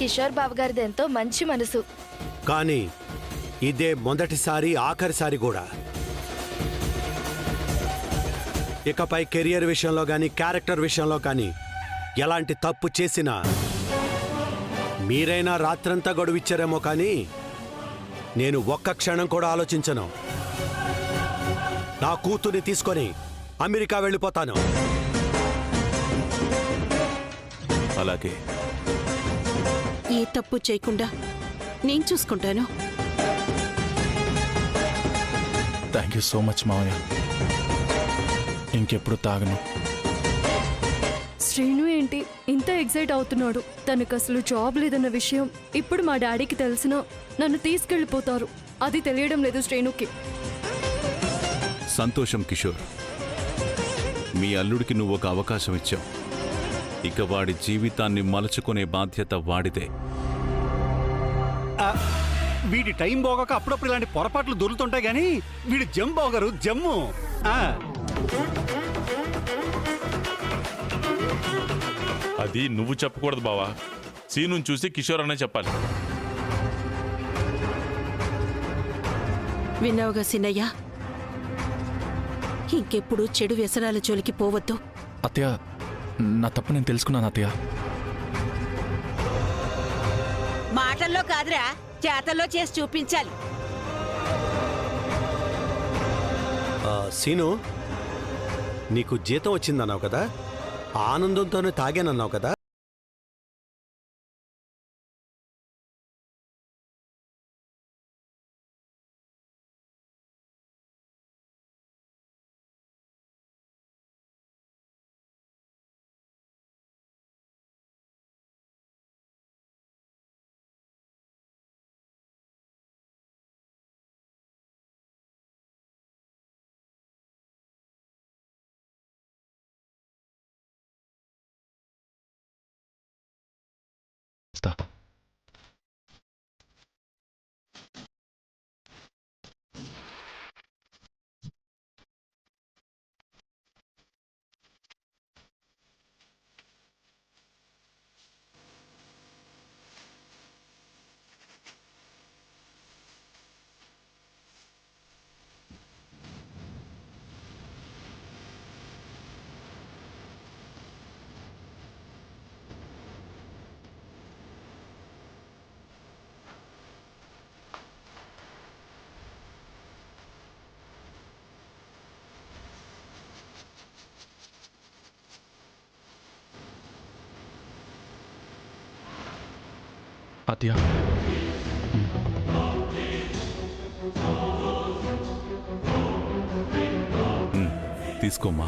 కిషోర్ బాబు గారిది ఎంతో మంచి మనసు. కానీ ఇదే మొదటిసారి ఆఖరిసారి కూడా. ఇకపై కెరియర్ విషయంలో కానీ క్యారెక్టర్ విషయంలో కానీ ఎలాంటి తప్పు చేసినా మీరైనా రాత్రంతా గడువిచ్చారేమో కానీ నేను ఒక్క క్షణం కూడా ఆలోచించను. నా కూతుర్ని తీసుకొని అమెరికా వెళ్ళిపోతాను. అలాగే ఏ తప్పు చేయకుండా నేను చూసుకుంటాను. థ్యాంక్ యూ సో మచ్ మావయ్య. ఇంకెప్పుడు తాగను. శ్రీను ఏంటి ఇంత ఎగ్జైట్ అవుతున్నాడు? తనకు అసలు జాబ్ లేదన్న విషయం ఇప్పుడు మా డాడీకి తెలిసినా నన్ను తీసుకెళ్లిపోతారు. అది తెలియడం లేదు శ్రీనుకి. సంతోషం కిషోర్, మీ అల్లుడికి నువ్వు ఒక అవకాశం ఇచ్చావు. ఇక వాడి జీవితాన్ని మలుచుకునే బాధ్యత వాడిదే. వీడి టైం బాగోక అప్పుడప్పుడు ఇలాంటి పొరపాట్లు దొరుకుతుంటాయి గానీ వీడి జమ్ బాగరు జమ్ము. అది నువ్వు చెప్పకూడదు బావా. సీను చూసి కిషోర్ అనే చెప్పాలి. విన్నావుగా సిన్నయ్య, ఇంకెప్పుడు చెడు వ్యసనాల జోలికి పోవద్దు. అత్తయ్య, నా తప్పు నేను తెలుసుకున్నాను అత్తయ్య. మాటల్లో కాదురా, చేతల్లో చేసి చూపించాలి. సీను, నీకు జీతం వచ్చిందన్నావు కదా, ఆనందంతోనే తాగానన్నావు కదా. అత్తయ్య, తీసుకోమ్మా.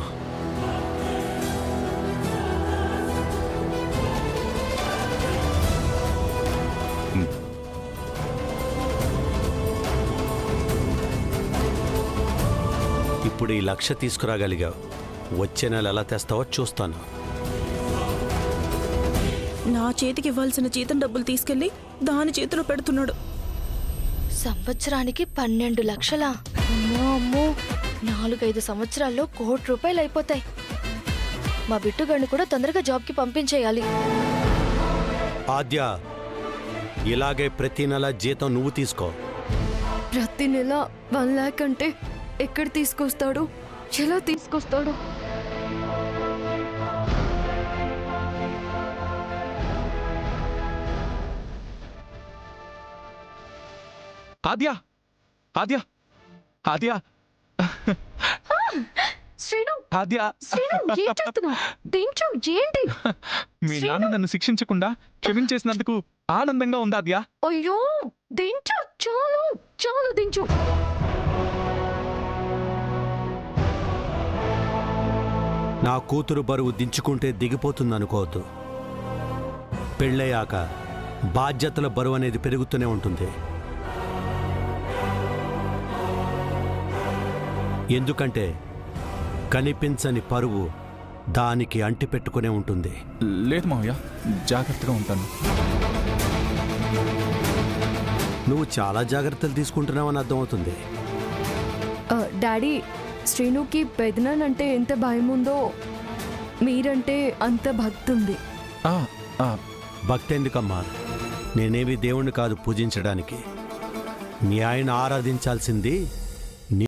ఇప్పుడు ఈ 1,00,000 తీసుకురాగలిగావు. వచ్చే నెల ఎలా తెస్తావో చూస్తాను. నా చేతికి ఇవ్వాల్సిన జీతం డబ్బులు తీసుకెళ్లి దాని చేతిలో పెడుతున్నాడు. సంవత్సరానికి 12 లక్షలా? అమ్మో అమ్మో, 4-5 సంవత్సరాల్లో ₹1,00,00,000 అయిపోతాయి. మా బిట్టుగాడిని కూడా తొందరగా జాబ్కి పంపించేయాలి. ఆద్య, ఇలాగే ప్రతి నెల జీతం నువ్వు తీసుకో. ప్రతి నెల 1 లాక్ అంటే ఎక్కడ తీసుకొస్తాడు? ఎలా తీసుకొస్తాడు? ఆద్య, ఆద్య, ఆద్య, శ్రీను, ఆద్య, శ్రీను, ఏం చేస్తున్నావు? దించు, ఏంటి? మీ నాన్న నన్ను శిక్షించకుండా క్షమించేసినందుకు ఆనందంగా ఉందా ఆద్య? అయ్యో, దించు, చాలు చాలు, దించు. నా కూతురు బరువు దించుకుంటే దిగిపోతుందనుకోవద్దు. పెళ్ళయ్యాక బాధ్యతల బరువు అనేది పెరుగుతూనే ఉంటుంది. ఎందుకంటే కనిపించని పరువు దానికి అంటిపెట్టుకునే ఉంటుంది. లేదు మావయ్య, జాగ్రత్తగా ఉంటాను. నువ్వు చాలా జాగ్రత్తలు తీసుకుంటున్నావని అర్థమవుతుంది. డాడీ, శ్రీనుకి పెదనానంటే ఎంత భయం ఉందో మీరంటే అంత భక్తి ఉంది. భక్తి ఎందుకమ్మా? నేనేమి దేవుణ్ణి కాదు పూజించడానికి. మీ ఆయన ఆరాధించాల్సింది నీ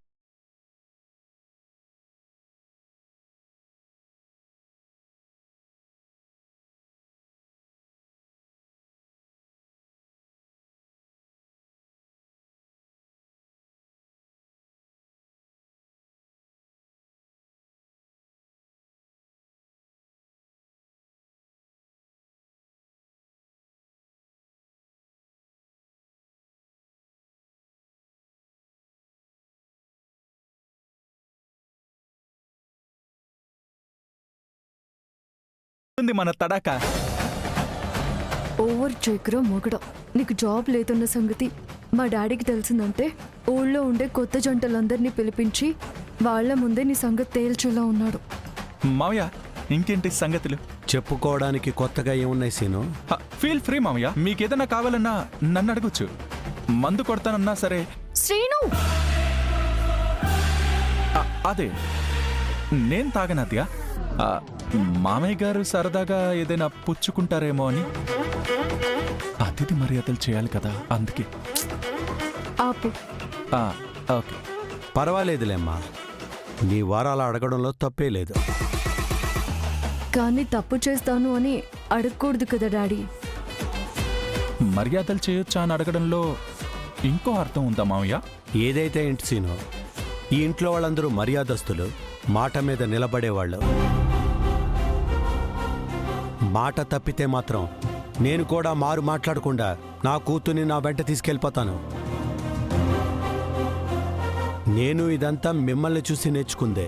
ఉంది మన తడాక. ఓవర్ చేయకురా మొగడం. నీకు జాబ్ లేదన్న సంగతి మా డాడీకి తెలిసిందంటే ఊళ్ళో ఉండే కొత్త జంటలందరినీ పిలిపించి వాళ్ళ ముందే నీ సంగతి తేల్చేలా ఉన్నాడు. మావయ్య ఇంకేంటి సంగతులు? చెప్పుకోవడానికి కొత్తగా ఏమున్నాయి సీను? ఫీల్ ఫ్రీ మావయ్య, మీకేదన్నా కావాలన్నా నన్ను అడగొచ్చు. మందు కొడతానన్నా సరే. శ్రీను, అదే నేను తాగనదిగా. మామయ్య గారు సరదాగా ఏదైనా పుచ్చుకుంటారేమో అని. అతిథి మర్యాదలు చేయాలి కదా, అందుకే. ఆపు. ఓకే, పర్వాలేదులేమ్మా, నీ వారాలు అడగడంలో తప్పే లేదు. కానీ తప్పు చేస్తాను అని అడగకూడదు కదా డాడీ. మర్యాదలు చేయొచ్చా అని అడగడంలో ఇంకో అర్థం ఉందా మామయ్య? ఏదైతే ఏంటి సీను, ఈ ఇంట్లో వాళ్ళందరూ మర్యాదస్తులు, మాట మీద నిలబడేవాళ్ళు. మాట తప్పితే మాత్రం నేను కూడా మారు మాట్లాడకుండా నా కూతుర్ని నా వెంట తీసుకెళ్ళిపోతాను. నేను ఇదంతా మిమ్మల్ని చూసి నేర్చుకుందే.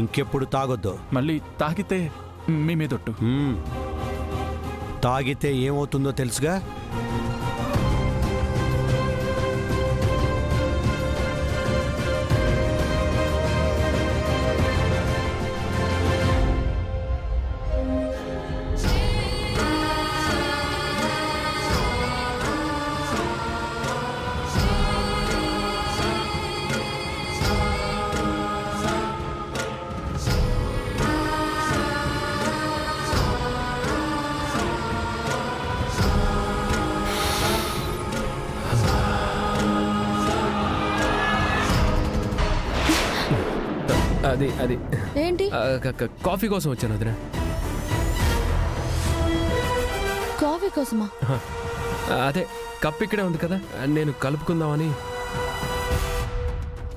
ఇంకెప్పుడు తాగొద్దు. మళ్ళీ తాగితే మీ మీదొట్టు. తాగితే ఏమవుతుందో తెలుసుగా. అది అది ఏంటి? కాఫీ కోసం వచ్చాను వదిన. కాఫీ కోసమా? అదే కప్ ఇక్కడే ఉంది కదా, నేను కలుపుకుందామని.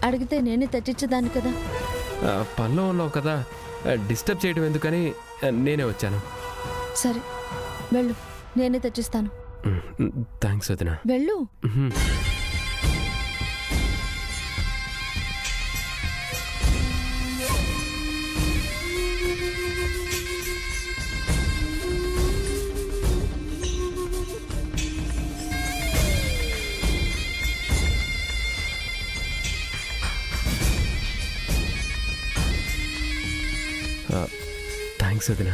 అడిగితే నేనే తెచ్చిచ్చేదాన్ని కదా. పనిలో ఉన్నావు కదా, డిస్టర్బ్ చేయడం ఎందుకని నేనే వచ్చాను. సరే వెళ్ళు, నేనే తెచ్చిస్తాను. థ్యాంక్స్ వదిన. వెళ్ళు. థ్యాంక్స్ వదిన.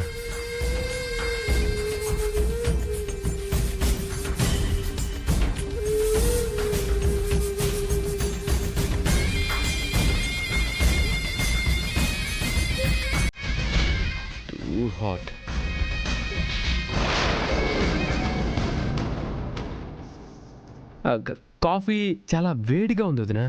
Too hot. కాఫీ చాలా వేడిగా ఉంది వదిన.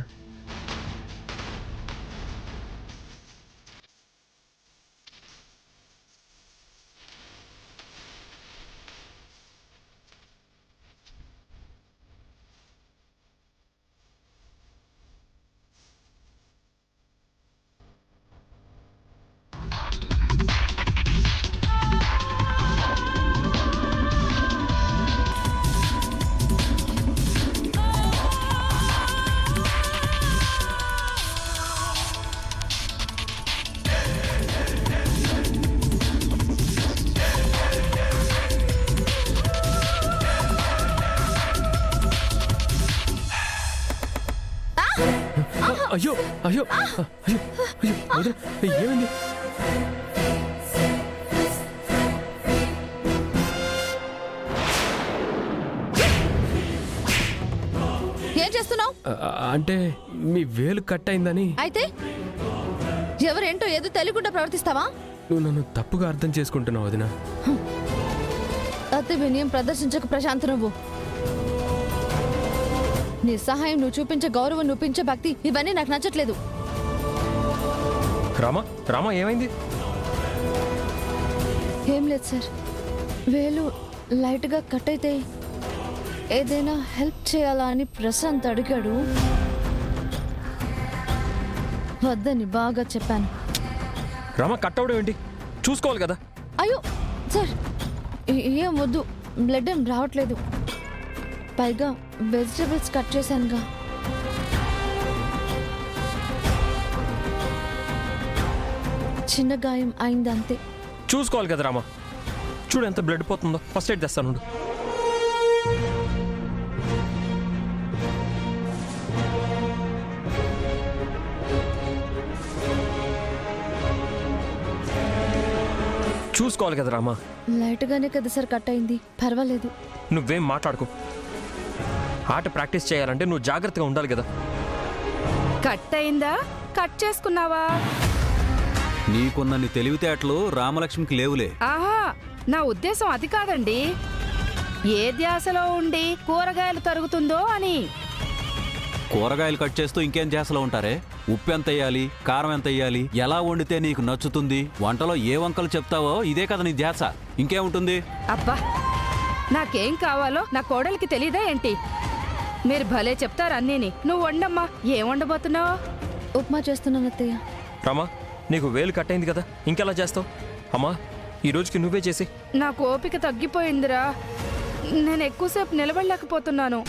అయ్యో అయ్యో అయ్యో అయ్యో వదిన, ఏమైంది? ఏం చేస్తున్నావు? అంటే మీ వేలు కట్ అయిందని. అయితే ఎవరేంటో ఏదో తెలియకుండా ప్రవర్తిస్తావా? నువ్వు నన్ను తప్పుగా అర్థం చేసుకుంటున్నావు వదిన. అతి వినయం ప్రదర్శించక ప్రశాంత్ నువ్వు. నీ సహాయం, నువ్వు చూపించే గౌరవం, నువ్వు పెంచే భక్తి ఇవన్నీ నాకు నచ్చట్లేదు. రామా రామా ఏమైంది? ఏం లేదు సార్, వేలు లైట్గా కట్ అయితే ఏదైనా హెల్ప్ చేయాలా అని ప్రశాంత్ అడిగాడు. వద్దని బాగా చెప్పాను. రామా కట్ అవడం ఏంటి? చూసుకోవాలి కదా. అయ్యో సార్, ఏం వద్దు, బ్లడ్ ఏం రావట్లేదు. పైగా వెజిటబుల్స్ కట్ చేశానుగా. చిన్న గాయం అయింది అంతే. చూసుకోవాలి కదా రామా. చూడు ఎంత బ్లడ్ పోతుందో. ఫస్ట్ ఎయిడ్ తెస్తాను. చూసుకోవాలి కదా రామా. లైట్గానే కదా సార్ కట్ అయింది, పర్వాలేదు. నువ్వేం మాట్లాడుకో. ఆట ప్రాక్టీస్ చేయాలంటే నువ్వు జాగ్రత్తగా ఉండాలి కదా. కట్ అయిందా? కట్ చేసుకున్నావా? నీకున్నన్ని తెలివితేటలు రామలక్ష్మికి లేవులే. ఆహా, నా ఉద్దేశం అది కాదండి. ఏ ధ్యాసలో ఉండి కూరగాయలు తరుగుతుందో అని. కూరగాయలు కట్ చేస్తూ ఇంకేం ధ్యాసలో ఉంటారే? ఉప్పు ఎంత వేయాలి, కారం ఎంత వేయాలి, ఎలా వండితే నీకు నచ్చుతుంది, వంటలో ఏ వంకలు చెప్తావో ఇదే కదా నీ ధ్యాస. ఇంకేముంటుంది? అబ్బా, నాకేం కావాలో నా కోడలికి తెలీదా ఏంటి? మీరు భలే చెప్తారు అన్నీని. నువ్వు వండమ్మా. ఏం వండబోతున్నావు? ఉప్మా చేస్తున్నాను అత్తయ్య. రామా నీకు వేలు కట్ అయింది కదా, ఇంకెలా చేస్తావు? అమ్మా ఈ రోజుకి నువ్వే చేసి. నాకు ఓపిక తగ్గిపోయిందిరా. నేను ఎక్కువసేపు నిలబడలేకపోతున్నాను.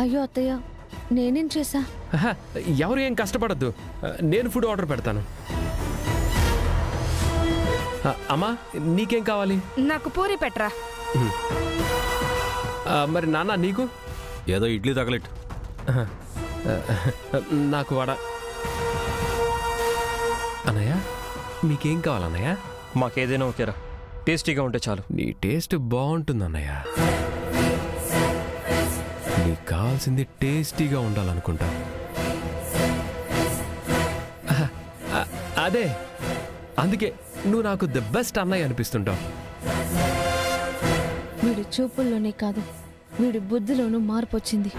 అయ్యో అత్తయ్య, నేనేం చేశా? ఆహా, ఎవరు ఏం కష్టపడద్దు. నేను ఫుడ్ ఆర్డర్ పెడతాను. అమ్మా నీకేం కావాలి? నాకు పూరి పెట్టరా. మరి నాన్న నీకు? ఏదో ఇడ్లీ తగలెట్టు. నాకు వడ. అన్నయ్య మీకేం కావాలన్నయ్య? మాకేదైనా ఓకేరా, టేస్టీగా ఉంటే చాలు. నీ టేస్ట్ బాగుంటుంది అన్నయ్య. నీకు కావాల్సింది టేస్టీగా ఉండాలనుకుంటా. అదే అందుకే నువ్వు నాకు ది బెస్ట్ అన్నయ్య అనిపిస్తుంటావు. వీడి చూపుల్లోనే కాదు, వీడి బుద్ధిలోనూ మార్పు వచ్చింది.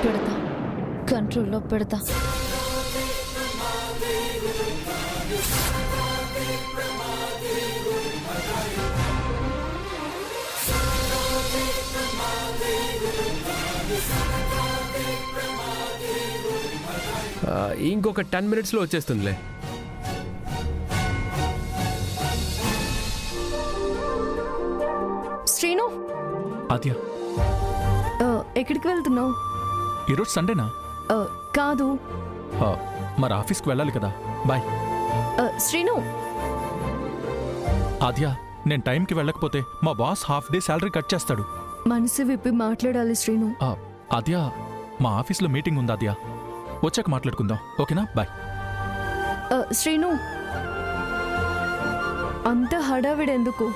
పెడతా, కంట్రోల్లో పెడతా. ఇంకొక 10 minutesలో వచ్చేస్తుందిలే. శ్రీను, ఆద్య, ఎక్కడికి వెళ్తున్నావు? ఈరోజు సండేనా? కాదు. మరి ఆఫీస్కి వెళ్ళాలి కదా. బాయ్. శ్రీను, ఆద్య, నేను టైంకి వెళ్ళకపోతే మా boss half day salary cut చేస్తాడు. మనసు విప్పి మాట్లాడాలి శ్రీను. ఆద్య, మా ఆఫీస్లో మీటింగ్ ఉంది ఆద్య, వచ్చాక మాట్లాడుకుందాం, ఓకేనా? బాయ్. శ్రీను, అంత హడావిడెందుకు?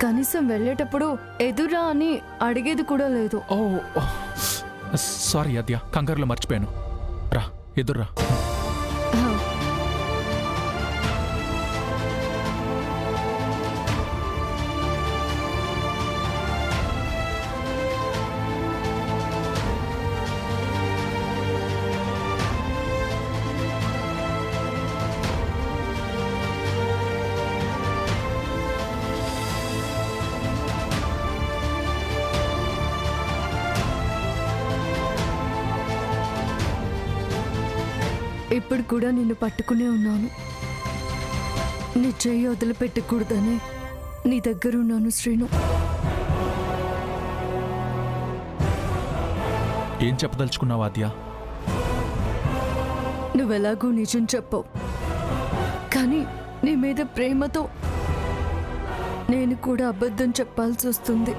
కనీసం వెళ్ళేటప్పుడు ఎదురా అని అడిగేది కూడా లేదు. ఓ సారీ ఆద్య, కంగారులో మర్చిపోయాను. రా, ఎదుర్రా. ఇప్పుడు కూడా నిన్ను పట్టుకునే ఉన్నాను. నీ చెయ్యి వదిలిపెట్టకూడదనే నీ దగ్గర ఉన్నాను శ్రీను. ఏం చెప్పదలుచుకున్నావు ఆద్య? నువ్వెలాగూ నిజం చెప్పవు, కానీ నీ మీద ప్రేమతో నేను కూడా అబద్ధం చెప్పాల్సి వస్తుంది.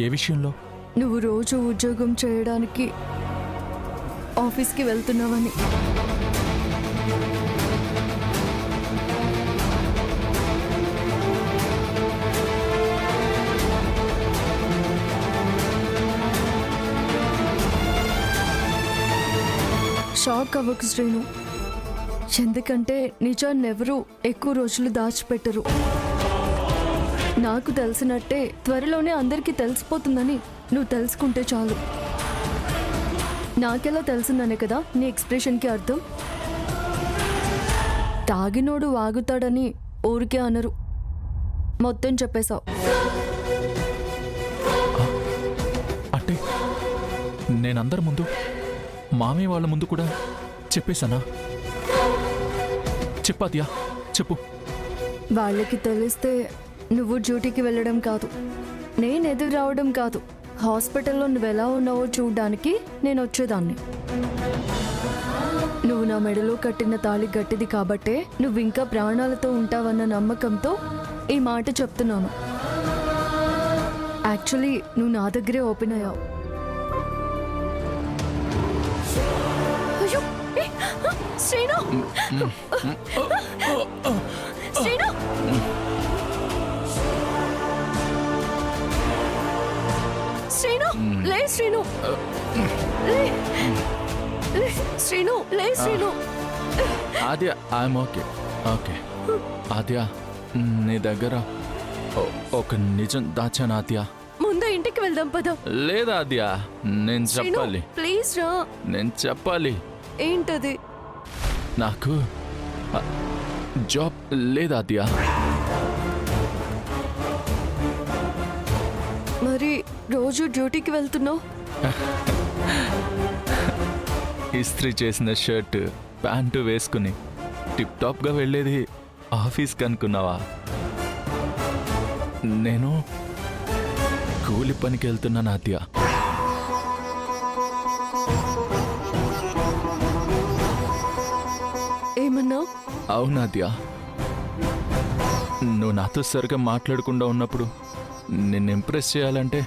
ఏ విషయంలో? నువ్వు రోజు ఉద్యోగం చేయడానికి ఆఫీస్కి వెళ్తున్నావని. షాక్ అవ్వకు శ్రీను, ఎందుకంటే నిజాన్ని ఎవరూ ఎక్కువ రోజులు దాచిపెట్టరు. నాకు తెలిసినట్టే త్వరలోనే అందరికీ తెలిసిపోతుందని నువ్వు తెలుసుకుంటే చాలు. నాకెలా తెలిసిందనే కదా నీ ఎక్స్ప్రెషన్కి అర్థం. తాగినోడు వాగుతాడని ఊరికే అనరు. మొత్తం చెప్పేశావు. అంటే నేనందరి ముందు మామయ్య వాళ్ళ ముందు కూడా చెప్పేశానా? చెప్పాదియా, చెప్పు. వాళ్ళకి తెలిస్తే నువ్వు డ్యూటీకి వెళ్ళడం కాదు, నేను ఎదురు రావడం కాదు, హాస్పిటల్లో నువ్వు ఎలా ఉన్నావో చూడ్డానికి నేను వచ్చేదాన్ని. నువ్వు నా మెడలో కట్టిన తాళి గట్టిది కాబట్టే నువ్వు ఇంకా ప్రాణాలతో ఉంటావన్న నమ్మకంతో ఈ మాట చెప్తున్నాను. యాక్చువల్లీ నువ్వు నా దగ్గరే ఓపెన్ అయ్యావు. శ్రీను! శ్రీను! శ్రీను లే, శ్రీను లే, శ్రీను లే, శ్రీను. ఆద్య, ఐఎమ్ ఓకే. ఓకే ఆద్య, నీ దగ్గర ఒక నిజం దాచాను ఆద్య. ముందు ఇంటికి వెళ్దాం పద. లేదా ఆద్య, నేను చెప్పాలి. ప్లీజ్ రా. నేను చెప్పాలి. ఏంటది? నాకు జాబ్ లేదా ఆద్య. మరి రోజు డ్యూటీకి వెళ్తున్నావు? ఇస్త్రీ చేసిన షర్ట్ ప్యాంటు వేసుకుని టిప్ టాప్గా వెళ్ళేది ఆఫీస్కి అనుకున్నావా? నేను కూలి పనికి వెళ్తున్నా ఆద్య. ఏమన్నావు? అవునాద్య, నువ్వు నాతో సరిగా మాట్లాడకుండా ఉన్నప్పుడు నిన్ను ఇంప్రెస్ చేయాలంటే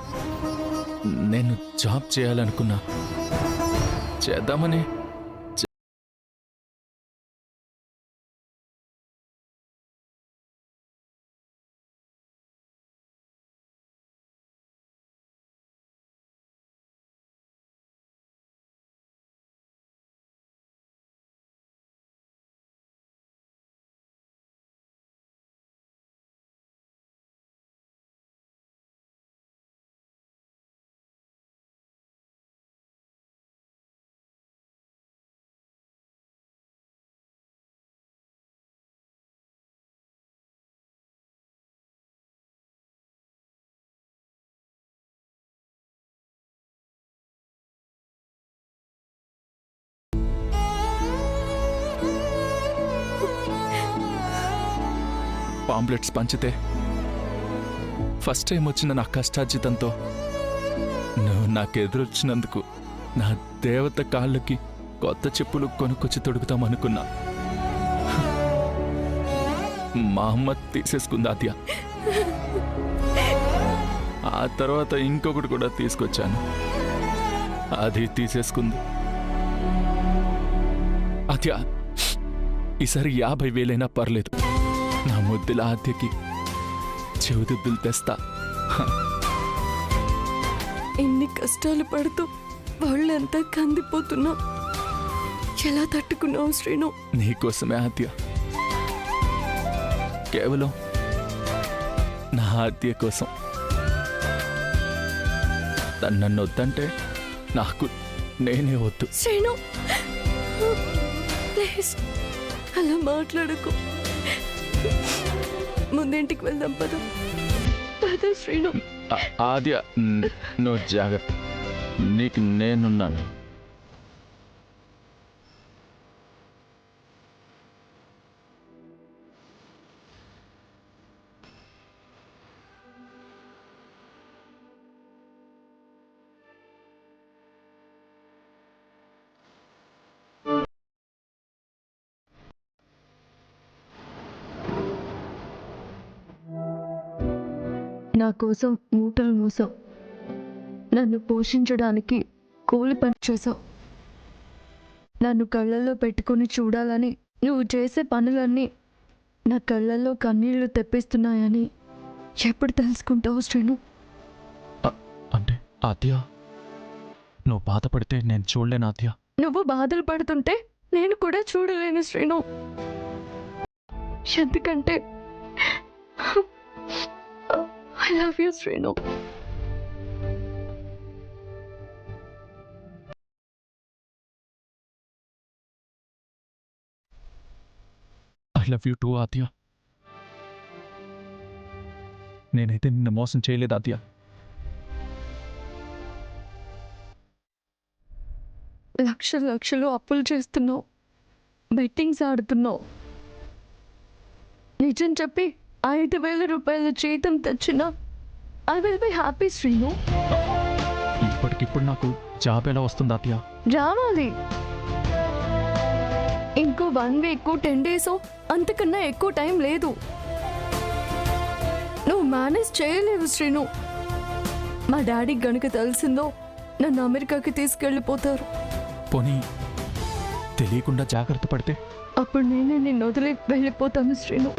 నేను జాబ్ చేయాలనుకున్నా. చేద్దామని పాంప్లెట్స్ పంచితే ఫస్ట్ టైం వచ్చిన నా కష్టార్జితంతో నువ్వు నాకెదురొచ్చినందుకు నా దేవత కాళ్ళకి కొత్త చెప్పులు కొనుక్కొచ్చి తొడుగుతామనుకున్నా. మా అమ్మ తీసేసుకుంది ఆద్య. ఆ తర్వాత ఇంకొకటి కూడా తీసుకొచ్చాను, అది తీసేసుకుంది. ఆద్య, ఈసారి 50,000 పర్లేదు, నా ముద్దుల ఆద్యకి చెవిదిద్దులు తెస్తా. ఎన్ని కష్టాలు పడుతూ వాళ్ళంతా కందిపోతున్నా ఎలా తట్టుకున్నావు శ్రీను? నీకోసమే ఆద్య, కేవలం నా ఆద్య కోసం. తను నన్ను వద్దంటే నాకు నేనే వద్దు. శ్రీను ప్లీజ్ అలా మాట్లాడకు. ముందింటికి వెళ్దాం పద. పద శ్రీను. ఆద్య, నువ్వు జాగ్రత్త, నీకు నేనున్నాను. నా కోసం మూటలు మోసావు, నన్ను పోషించడానికి కూలి పని చేసావు. నన్ను కళ్ళల్లో పెట్టుకుని చూడాలని నువ్వు చేసే పనులన్నీ నా కళ్ళల్లో కన్నీళ్లు తెప్పిస్తున్నాయని ఎప్పుడు తెలుసుకుంటావు శ్రీను? అంటే ఆద్య, నువ్వు బాధపడితే నేను చూడలేను ఆద్య. నువ్వు బాధలు పడుతుంటే నేను కూడా చూడలేను శ్రీను. ఎందుకంటే I love you Srinu. I love you too Aadya. నేనైతే నిన్ను మోసం చేయలేదు ఆద్య. లక్షలు అప్పులు చేస్తున్నావు, బెట్టింగ్స్ ఆడుతున్నావు. నిజం చెప్పి 5,000 రూపాయల జీతం తెచ్చినా I will be happy Srinu. ఇప్పటికిప్పుడు నాకు జాబ్ ఎలా వస్తుంది ఆద్య? రావాలి. ఇంకో 1 వీక్ 10 డేస్ అంతకన్నా ఎక్కువ టైం లేదు. నువ్వు మేనేజ్ చేయలేవు శ్రీను. మా డాడీకి గనుక తెలిసిందో నన్ను అమెరికాకి తీసుకెళ్ళిపోతారు. పోనీ తెలియకుండా జాగ్రత్త పడితే? అప్పుడు నేనే నిన్ను వదిలి వెళ్ళిపోతాను శ్రీను.